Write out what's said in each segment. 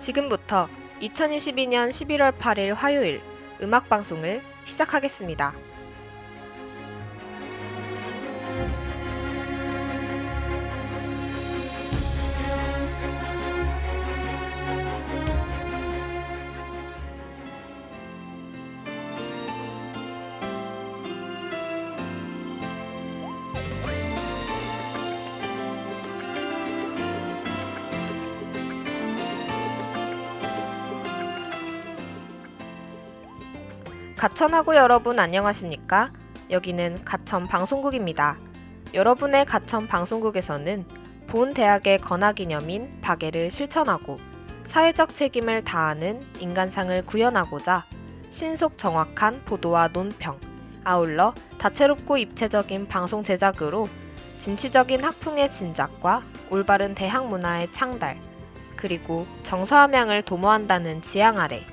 지금부터 2022년 11월 8일 화요일 음악방송을 시작하겠습니다. 가천하고 여러분 안녕하십니까? 여기는 가천 방송국입니다. 여러분의 가천 방송국에서는 본 대학의 건화기념인 박애를 실천하고 사회적 책임을 다하는 인간상을 구현하고자 신속 정확한 보도와 논평, 아울러 다채롭고 입체적인 방송 제작으로 진취적인 학풍의 진작과 올바른 대학 문화의 창달, 그리고 정서함양을 도모한다는 지향 아래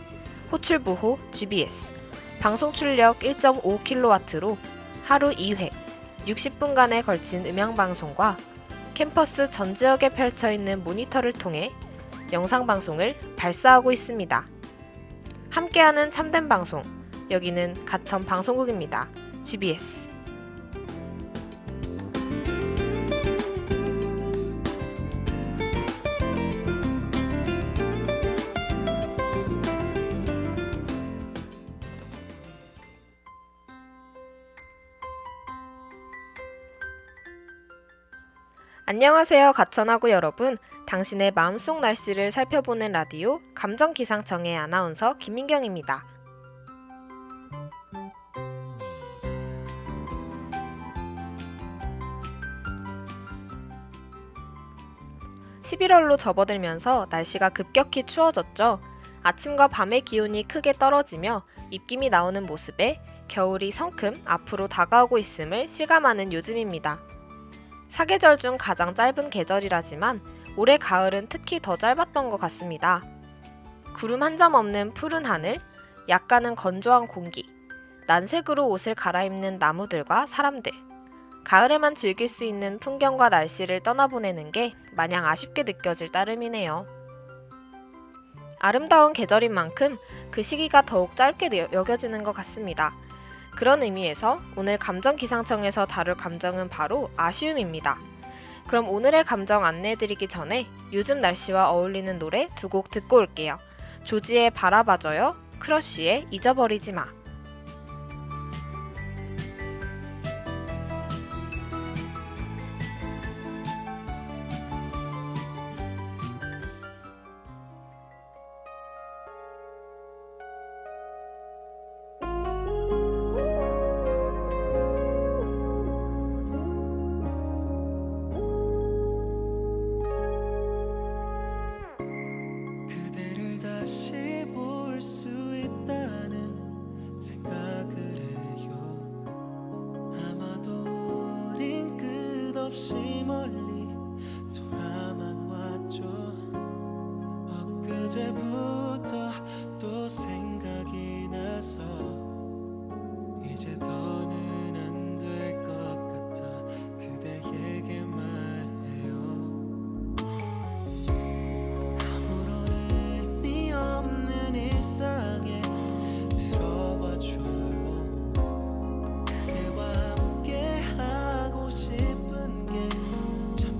호출부호 GBS 방송 출력 1.5kW로 하루 2회 60분간에 걸친 음향방송과 캠퍼스 전 지역에 펼쳐있는 모니터를 통해 영상방송을 발사하고 있습니다. 함께하는 참된 방송, 여기는 가천 방송국입니다. GBS. 안녕하세요 가천하고 여러분, 당신의 마음속 날씨를 살펴보는 라디오 감정기상청의 아나운서 김민경입니다. (11월로) 접어들면서 날씨가 급격히 추워졌죠. 아침과 밤의 기온이 크게 떨어지며 입김이 나오는 모습에 겨울이 성큼 앞으로 다가오고 있음을 실감하는 요즘입니다. 사계절 중 가장 짧은 계절이라지만 올해 가을은 특히 더 짧았던 것 같습니다. 구름 한 점 없는 푸른 하늘, 약간은 건조한 공기, 난색으로 옷을 갈아입는 나무들과 사람들, 가을에만 즐길 수 있는 풍경과 날씨를 떠나보내는 게 마냥 아쉽게 느껴질 따름이네요. 아름다운 계절인 만큼 그 시기가 더욱 짧게 여겨지는 것 같습니다. 그런 의미에서 오늘 감정기상청에서 다룰 감정은 바로 아쉬움입니다. 그럼 오늘의 감정 안내해드리기 전에 요즘 날씨와 어울리는 노래 두 곡 듣고 올게요. 조지의 바라봐줘요, 크러쉬의 잊어버리지 마. 어제부터 또 생각이 나서 이제 더는 안 될 것 같아 그대에게 말해요. 아무런 의미 없는 일상에 들어와줘요. 그대와 함께 하고 싶은 게 참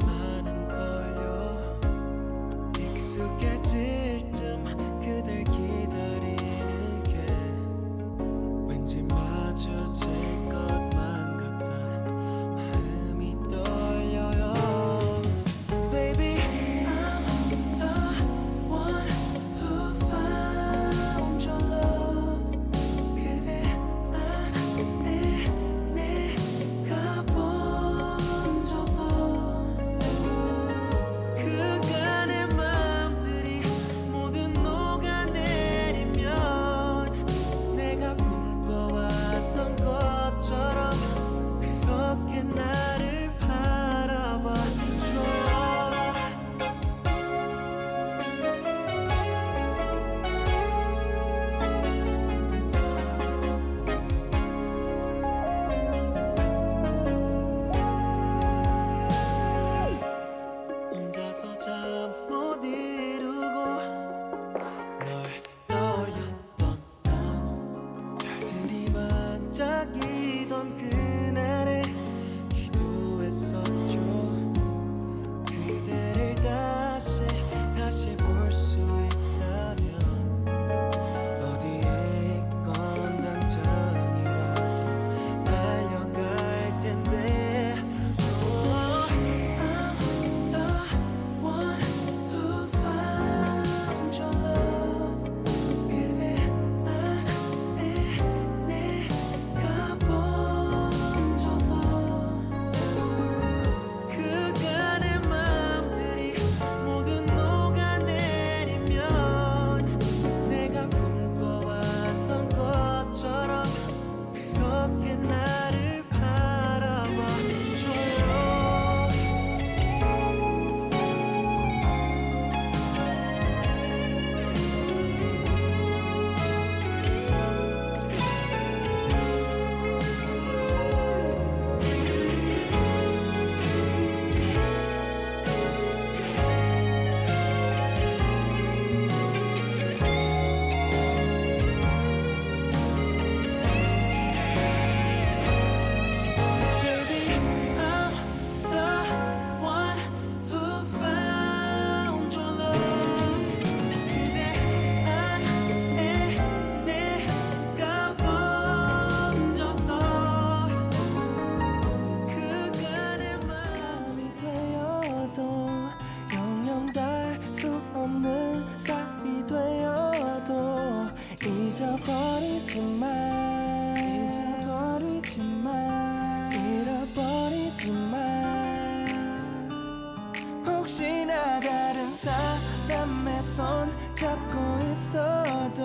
잡고 있어도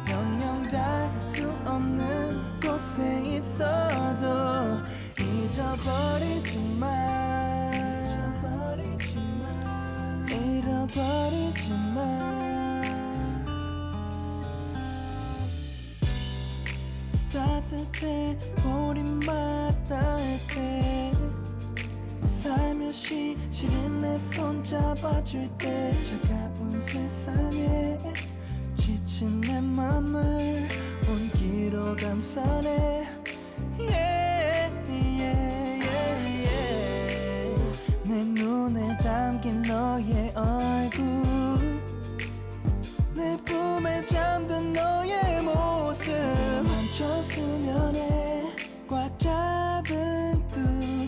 영영 닿을 수 없는 곳에 있어도 잊어버리지 마 잃어버리지 마 따뜻해 우리만 닿을 때 살며시 시린 내 손 잡아줄 때 차가운 세상에 지친 내 맘을 온기로 감싸네 yeah, yeah, yeah, yeah. 내 눈에 담긴 너의 얼굴 내 품에 잠든 너의 모습 멈췄으면 해 꽉 잡은 두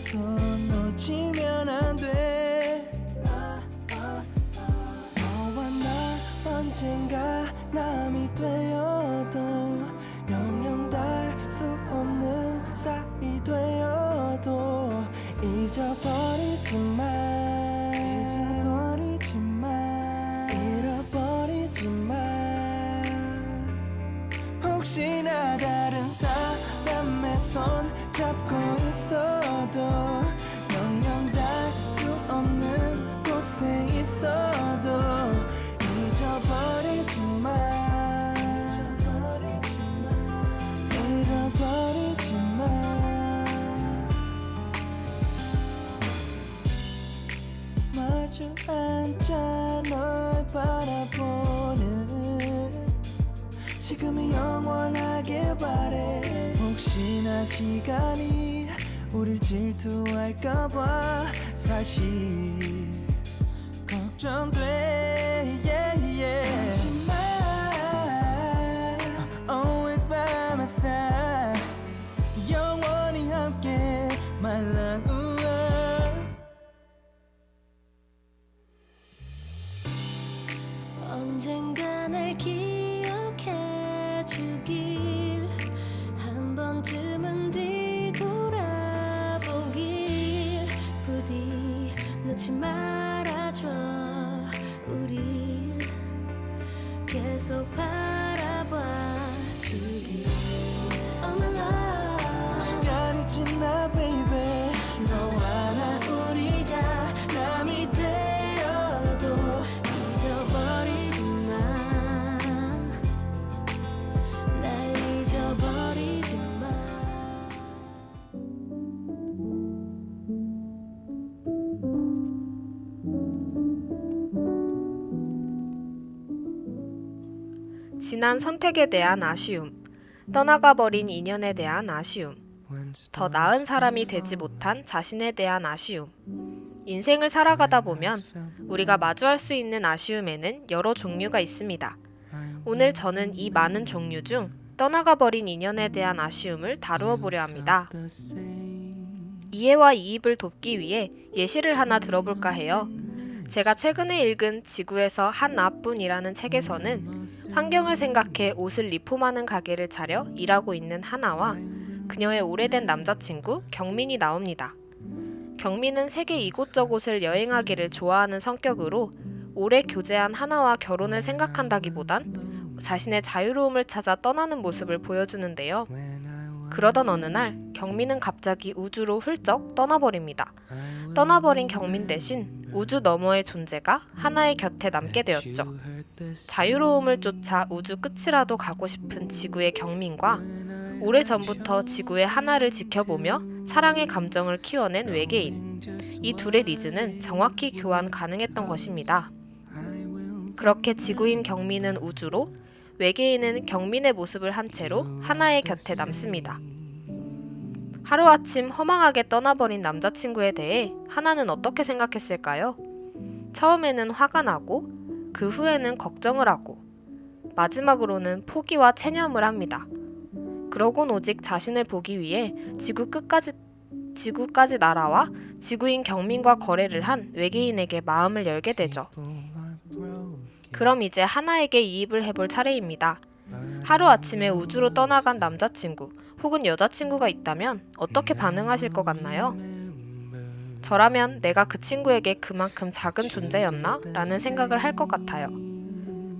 손 놓치면 안돼 너와 나 언젠가 남이 되어도 영영 닿을 수 없는 사이 되어도 잊어버리지 마 잊어버리지 마 잃어버리지 마 혹시나 다른 사람의 손 잡고 있어도 영영 닿을 수 없는 곳에 있어도 잊어버리지 마 잃어버리지 마 마주 앉아 널 바라보는 지금이 영원하길 바래 혹시나 시간이 우릴 질투할까봐 사실 걱정돼 yeah, yeah. 하지마 Always by my side 영원히 함께 My love 언젠가 날 기억해 주길 한 번쯤은 뒤돌아보길 부디 놓지 말아줘 우릴 계속 바라봐 주길 Oh my love 시간이 지나 baby 너와 나 우리가 남이 되어도 잊어버리지 마 날 잊어버리지 마 지난 선택에 대한 아쉬움, 떠나가버린 인연에 대한 아쉬움, 더 나은 사람이 되지 못한 자신에 대한 아쉬움. 인생을 살아가다 보면 우리가 마주할 수 있는 아쉬움에는 여러 종류가 있습니다. 오늘 저는 이 많은 종류 중 떠나가버린 인연에 대한 아쉬움을 다루어 보려 합니다. 이해와 이입을 돕기 위해 예시를 하나 들어볼까 해요. 제가 최근에 읽은 지구에서 한 나뿐이라는 책에서는 환경을 생각해 옷을 리폼하는 가게를 차려 일하고 있는 하나와 그녀의 오래된 남자친구 경민이 나옵니다. 경민은 세계 이곳저곳을 여행하기를 좋아하는 성격으로 오래 교제한 하나와 결혼을 생각한다기보단 자신의 자유로움을 찾아 떠나는 모습을 보여주는데요. 그러던 어느 날 경민은 갑자기 우주로 훌쩍 떠나버립니다. 떠나버린 경민 대신 우주 너머의 존재가 하나의 곁에 남게 되었죠. 자유로움을 쫓아 우주 끝이라도 가고 싶은 지구의 경민과 오래전부터 지구의 하나를 지켜보며 사랑의 감정을 키워낸 외계인. 이 둘의 니즈는 정확히 교환 가능했던 것입니다. 그렇게 지구인 경민은 우주로, 외계인은 경민의 모습을 한 채로 하나의 곁에 남습니다. 하루아침 허망하게 떠나버린 남자친구에 대해 하나는 어떻게 생각했을까요? 처음에는 화가 나고 그 후에는 걱정을 하고 마지막으로는 포기와 체념을 합니다. 그러곤 오직 자신을 보기 위해 지구까지 날아와 지구인 경민과 거래를 한 외계인에게 마음을 열게 되죠. 그럼 이제 하나에게 이입을 해볼 차례입니다. 하루아침에 우주로 떠나간 남자친구 혹은 여자친구가 있다면 어떻게 반응하실 것 같나요? 저라면 내가 그 친구에게 그만큼 작은 존재였나? 라는 생각을 할 것 같아요.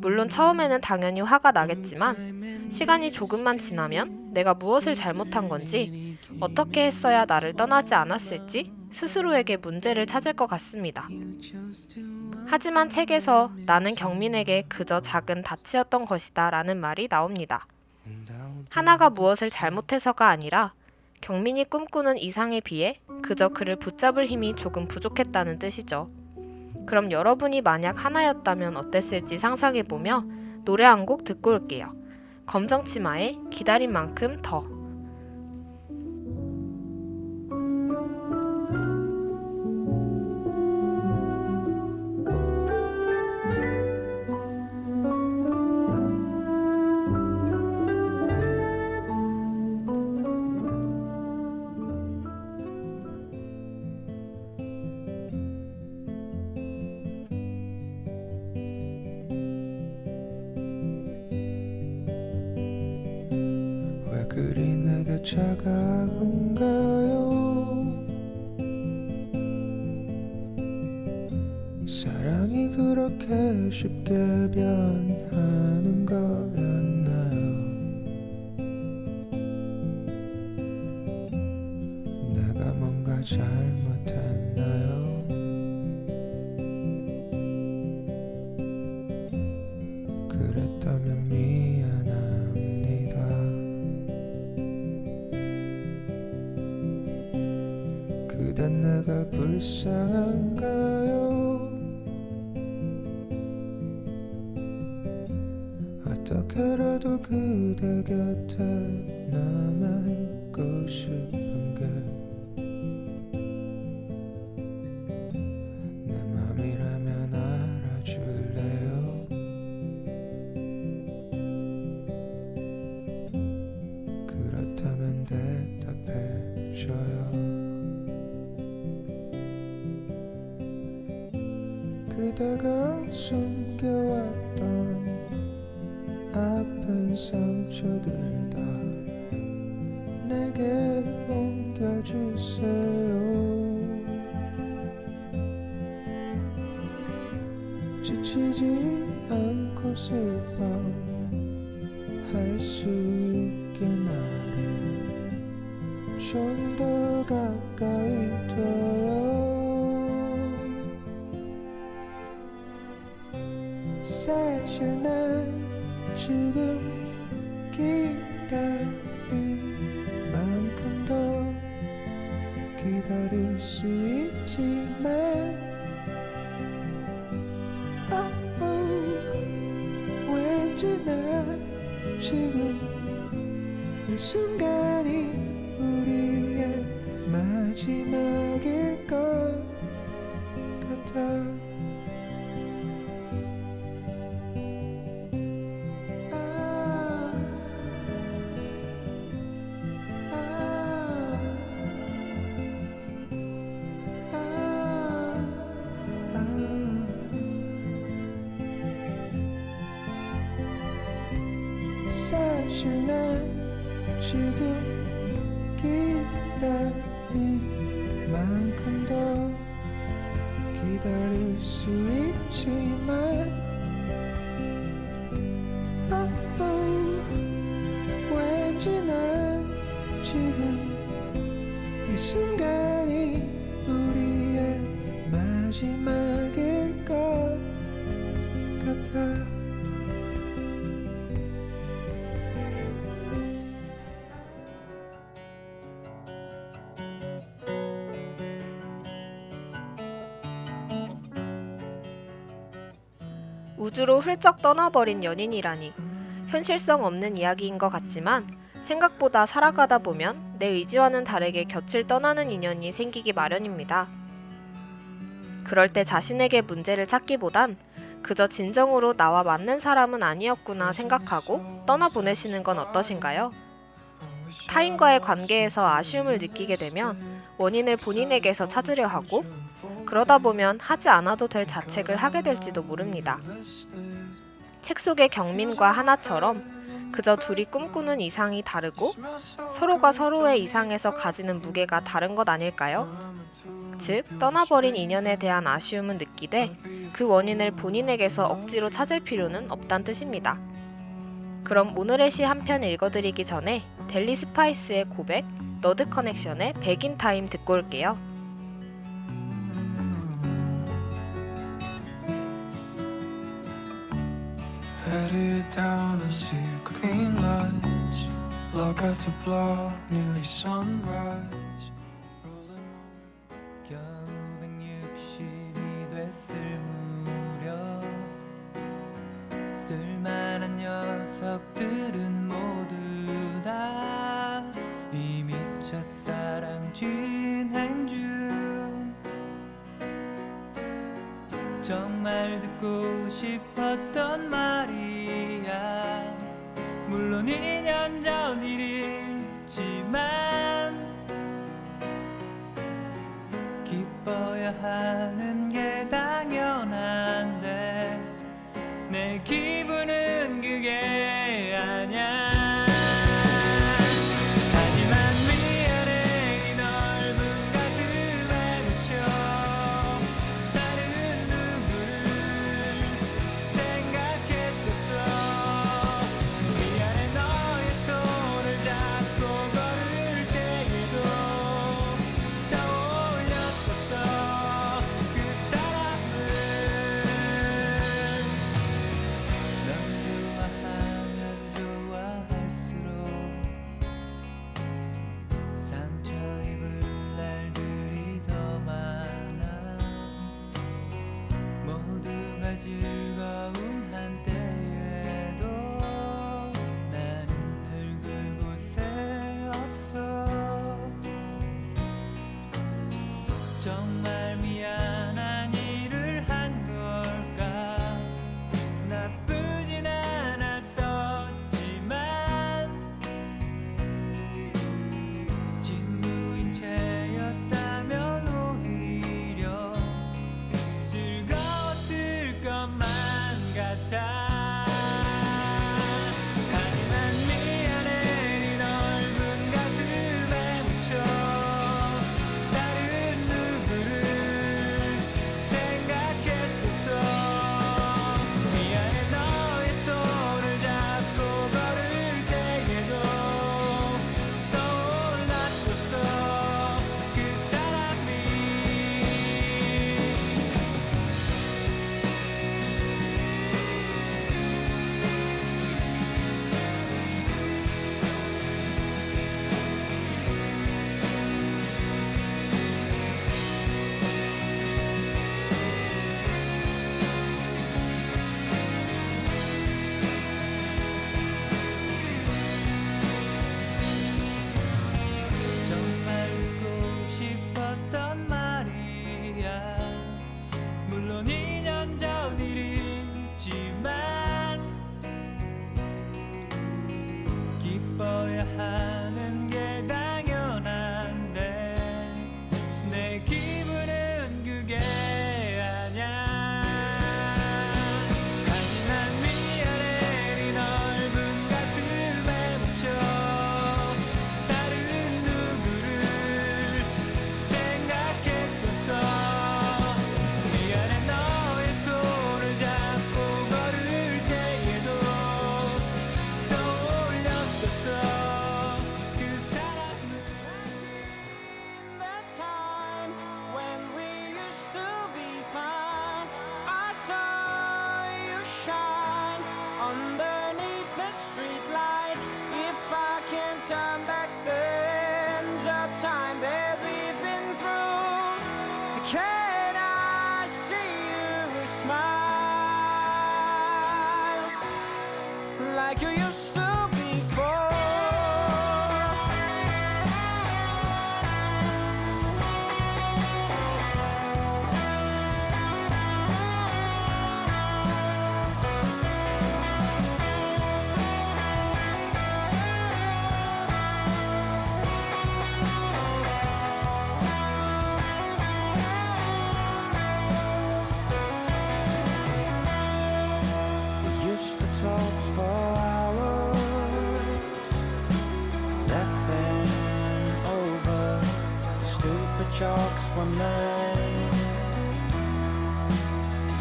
물론 처음에는 당연히 화가 나겠지만 시간이 조금만 지나면 내가 무엇을 잘못한 건지, 어떻게 했어야 나를 떠나지 않았을지 스스로에게 문제를 찾을 것 같습니다. 하지만 책에서 나는 경민에게 그저 작은 다치였던 것이다 라는 말이 나옵니다. 하나가 무엇을 잘못해서가 아니라 경민이 꿈꾸는 이상에 비해 그저 그를 붙잡을 힘이 조금 부족했다는 뜻이죠. 그럼 여러분이 만약 하나였다면 어땠을지 상상해보며 노래 한 곡 듣고 올게요. 검정치마의 기다린 만큼 더. 왜 그리 내게 차가운가요? 사랑이 그렇게 쉽게 변하는 거였나요? 내가 뭔가 잘못했나요? 그랬다면 미안합니다. 그댄 내가 불쌍한가요? 어떻게라도 그대 곁에 남아있고 싶은 게 내 맘이라면 알아줄래요? 그렇다면 대답해줘요. 그대가 숨겨왔던 아픈 상처들 다 내게 옮겨주세요. 지치지 않고 슬퍼할 수 있게 나를 좀 더 가까이 둬요. 사실 난 지금 기다린 만큼 더 기다릴 수 있지만 왠지 난 지금 이 순간이 우리의 마지막일 것 같아. 사실 난 지금 기다린 만큼 더 기다릴 수 있지만 왠지 난 지금 이 순간이 우리의 마지막일 것 같아. 우주로 훌쩍 떠나버린 연인이라니 현실성 없는 이야기인 것 같지만 생각보다 살아가다 보면 내 의지와는 다르게 곁을 떠나는 인연이 생기기 마련입니다. 그럴 때 자신에게 문제를 찾기보단 그저 진정으로 나와 맞는 사람은 아니었구나 생각하고 떠나보내시는 건 어떠신가요? 타인과의 관계에서 아쉬움을 느끼게 되면 원인을 본인에게서 찾으려 하고 그러다 보면 하지 않아도 될 자책을 하게 될지도 모릅니다. 책 속의 경민과 하나처럼 그저 둘이 꿈꾸는 이상이 다르고 서로가 서로의 이상에서 가지는 무게가 다른 것 아닐까요? 즉, 떠나버린 인연에 대한 아쉬움은 느끼되 그 원인을 본인에게서 억지로 찾을 필요는 없단 뜻입니다. 그럼 오늘의 시 한 편 읽어드리기 전에 델리 스파이스의 고백, 너드 커넥션의 백인 타임 듣고 올게요. Headed down a sea of green lights, block after block, nearly sunrise. 겨우 160이 됐을 무렵 쓸만한 녀석들은 모두 다 이미 첫사랑 진행 중. 정말 듣고 싶었던 말이야. 물론 2년 전 일이지만 기뻐야 하는 게 당연한데 내 기분은 그게 아냐. 하지만 미안해. 이 넓은 가슴에 묻혀 다른 누구를 생각했었어. 미안해. 너의 손을 잡고 걸을 때에도 떠올렸었어. 그 사람을 넌 좋아하면 좋아할수록 상처 입을 날들이 더 많아. 모두가 즐거운 한때에도 나는 늘 그곳에 없어. 정말 미안한 일을 한 걸까. 나쁘진 않았었지만 친구인 채였다면 오히려 즐거웠을 것만 같아. 하지만 미안해. 네 넓은 가슴에 묻혀 다른 누구를 생각했었어. 미안해. 너의 손을 잡고 걸을 때에도 떠올랐었어. 그 사람이. 정말 듣고 싶었던 말이야. 물론 2년 전 일이지만 기뻐야 하는 게 당연한데 내 기분은 그게 아냐. 하지만 미안해. 네 넓은 가슴에 묻혀 다른 누구를 생각했었어. 미안해. 너의 손을 잡고 걸을 때에도 떠올렸었어. 그 사람을. In the time when we used to be fine, I saw you shine underneath the streetlight. If I can turn back the ends of time that we've been through, can I see you smile like you used to before? We used to talk for hours. jokes were made.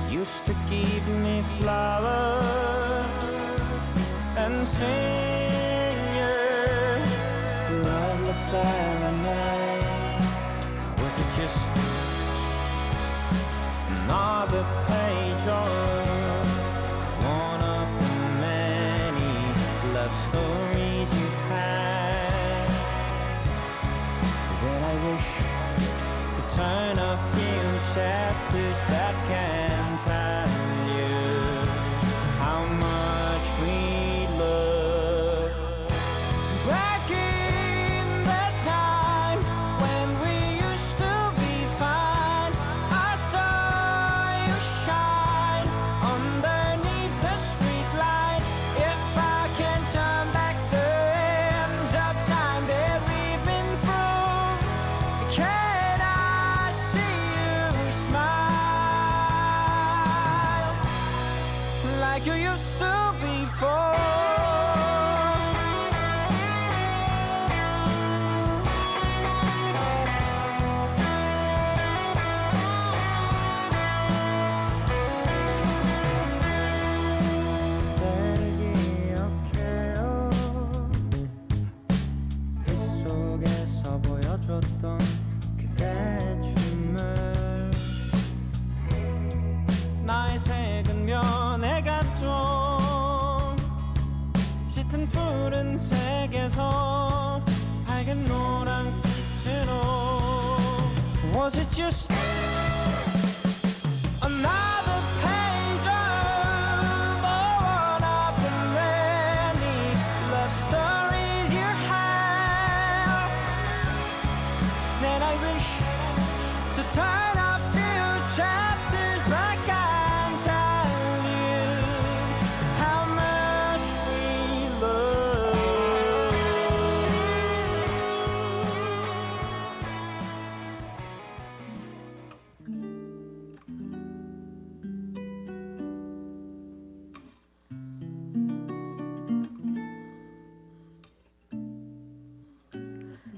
Used to give me flowers and sing you the serenade. Was it just another page of one of the many love stories you had? Then I wish to turn a few chapters back and tell you how much we loved back in that time when we used to be fine. I saw you shine underneath the street light. If I can turn back the hands of time that we've been through, can I see you smile like you used to before? 날 기억해요. 빗속에서 보여줬던 그대의 춤을 나의 색은 변해갔죠. 짙은 푸른색에서 밝은 노란빛으로. Was it just another page of one of the many love stories you have? Then I wish to turn a few chapters back and tell you how much we love.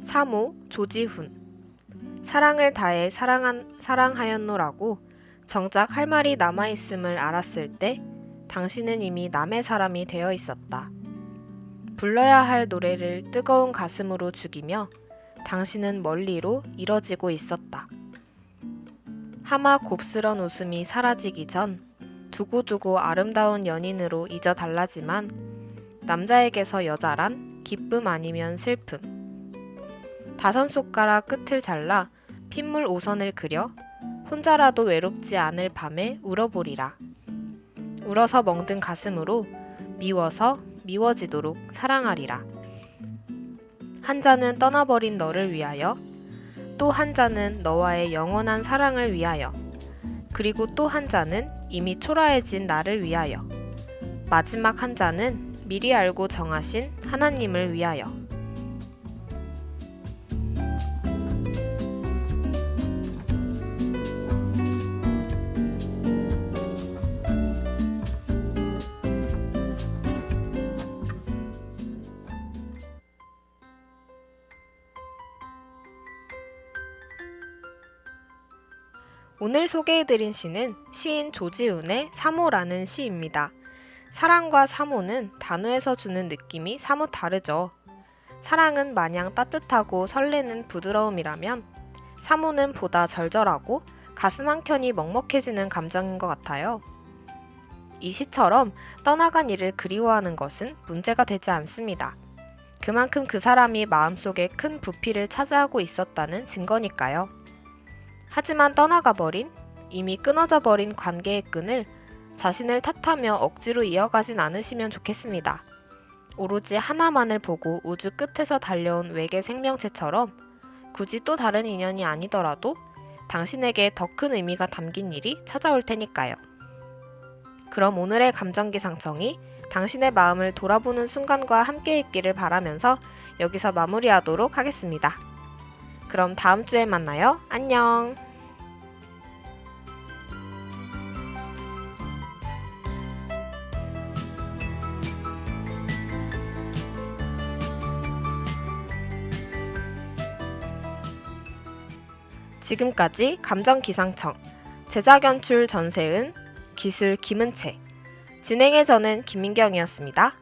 사모 조지훈. 사랑을 다해 사랑하였노라고 정작 할 말이 남아있음을 알았을 때 당신은 이미 남의 사람이 되어 있었다. 불러야 할 노래를 뜨거운 가슴으로 죽이며 당신은 멀리로 이뤄지고 있었다. 하마 곱스런 웃음이 사라지기 전 두고두고 아름다운 연인으로 잊어 달라지만 남자에게서 여자란 기쁨 아니면 슬픔. 5손가락 끝을 잘라 핏물 5선을 그려 혼자라도 외롭지 않을 밤에 울어보리라. 울어서 멍든 가슴으로 미워서 미워지도록 사랑하리라. 한 잔은 떠나버린 너를 위하여, 또 한 잔은 너와의 영원한 사랑을 위하여, 그리고 또 한 잔은 이미 초라해진 나를 위하여, 마지막 한 잔은 미리 알고 정하신 하나님을 위하여. 오늘 소개해드린 시는 시인 조지훈의 사모라는 시입니다. 사랑과 사모는 단어에서 주는 느낌이 사뭇 다르죠. 사랑은 마냥 따뜻하고 설레는 부드러움이라면 사모는 보다 절절하고 가슴 한켠이 먹먹해지는 감정인 것 같아요. 이 시처럼 떠나간 이를 그리워하는 것은 문제가 되지 않습니다. 그만큼 그 사람이 마음속에 큰 부피를 차지하고 있었다는 증거니까요. 하지만 떠나가버린, 이미 끊어져 버린 관계의 끈을 자신을 탓하며 억지로 이어가진 않으시면 좋겠습니다. 오로지 하나만을 보고 우주 끝에서 달려온 외계 생명체처럼 굳이 또 다른 인연이 아니더라도 당신에게 더 큰 의미가 담긴 일이 찾아올 테니까요. 그럼 오늘의 감정기상청이 당신의 마음을 돌아보는 순간과 함께 있기를 바라면서 여기서 마무리하도록 하겠습니다. 그럼 다음 주에 만나요. 안녕! 지금까지 감정기상청, 제작 연출 전세은, 기술 김은채, 진행의 저는 김민경이었습니다.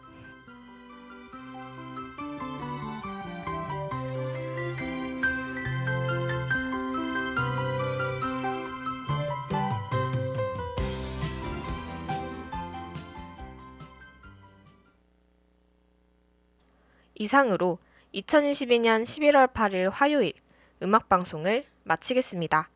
이상으로 2022년 11월 8일 화요일 음악방송을 마치겠습니다.